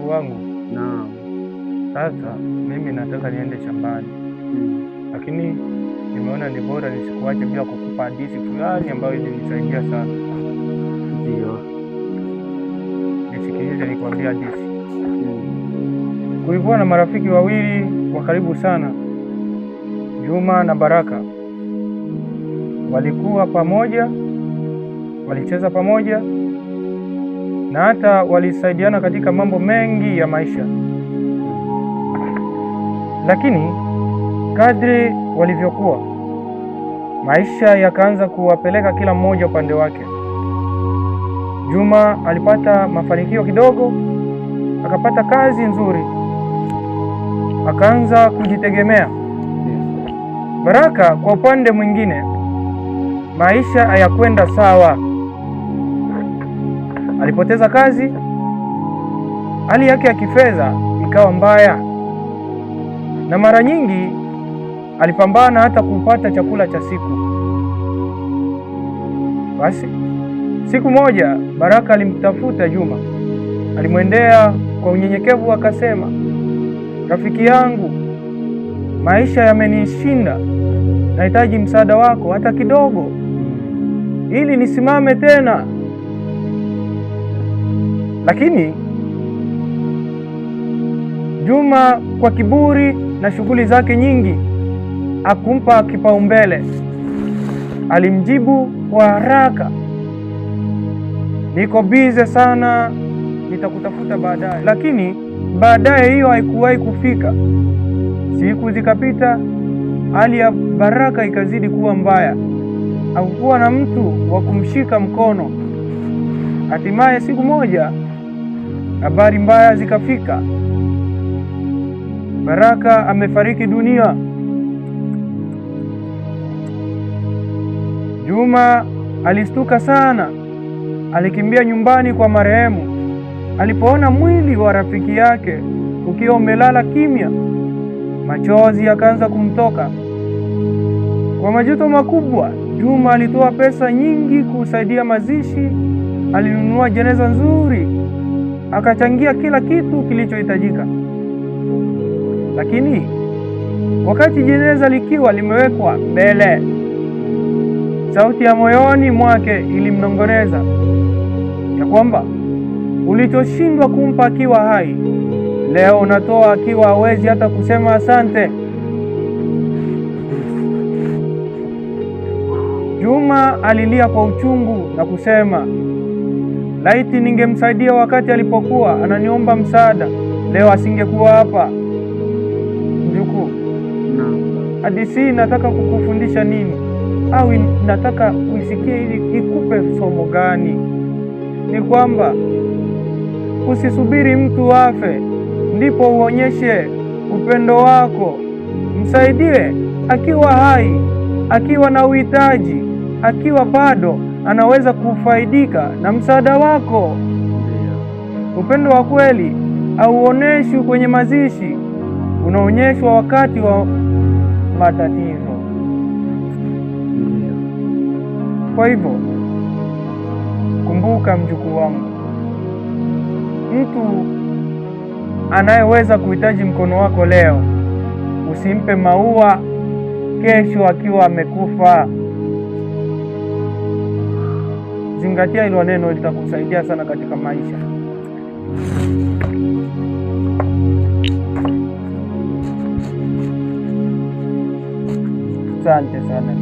mjukuu wangu. Naam. Sasa mimi nataka niende shambani, lakini nimeona ni bora nisikuache bila kukupa hadithi fulani ambayo ilinisaidia sana. Ndio. Nisikilize nikwambie hadithi. Kulikuwa na marafiki wawili wa karibu sana, Juma na Baraka. Walikuwa pamoja, walicheza pamoja na hata walisaidiana katika mambo mengi ya maisha. Lakini kadri walivyokuwa, maisha yakaanza kuwapeleka kila mmoja upande wake. Juma alipata mafanikio kidogo, akapata kazi nzuri, akaanza kujitegemea. Baraka kwa upande mwingine, maisha hayakwenda sawa. Alipoteza kazi, hali yake ya kifedha ikawa mbaya, na mara nyingi alipambana hata kupata chakula cha siku. Basi siku moja Baraka alimtafuta Juma, alimwendea kwa unyenyekevu akasema, rafiki yangu, maisha yamenishinda, nahitaji msaada wako hata kidogo ili nisimame tena. Lakini Juma kwa kiburi na shughuli zake nyingi hakumpa kipaumbele. Alimjibu kwa haraka, niko bize sana, nitakutafuta baadaye. Lakini baadaye hiyo haikuwahi kufika. Siku zikapita, hali ya Baraka ikazidi kuwa mbaya. Hakukuwa na mtu wa kumshika mkono. Hatimaye siku moja habari mbaya zikafika. Baraka amefariki dunia. Juma alistuka sana, alikimbia nyumbani kwa marehemu. Alipoona mwili wa rafiki yake ukiwa umelala kimya, machozi yakaanza kumtoka. Kwa majuto makubwa, Juma alitoa pesa nyingi kusaidia mazishi. Alinunua jeneza nzuri, akachangia kila kitu kilichohitajika. Lakini wakati jeneza likiwa limewekwa mbele, sauti ya moyoni mwake ilimnong'oneza ya kwamba ulichoshindwa kumpa akiwa hai, leo unatoa akiwa hawezi hata kusema asante. Juma alilia kwa uchungu na kusema, laiti ningemsaidia wakati alipokuwa ananiomba msaada, leo asingekuwa hapa. Mjukuu, hadithi hii nataka kukufundisha nini? Au nataka uisikie ili ikupe somo gani? Ni kwamba usisubiri mtu afe ndipo uonyeshe upendo wako. Msaidie akiwa hai, akiwa na uhitaji, akiwa bado anaweza kufaidika na msaada wako. Upendo wa kweli hauoneshwi kwenye mazishi, unaonyeshwa wakati wa matatizo. Kwa hivyo, kumbuka mjukuu wangu, mtu anayeweza kuhitaji mkono wako leo, usimpe maua kesho akiwa amekufa. Zingatia hilo neno, litakusaidia sana katika maisha. Asante sana.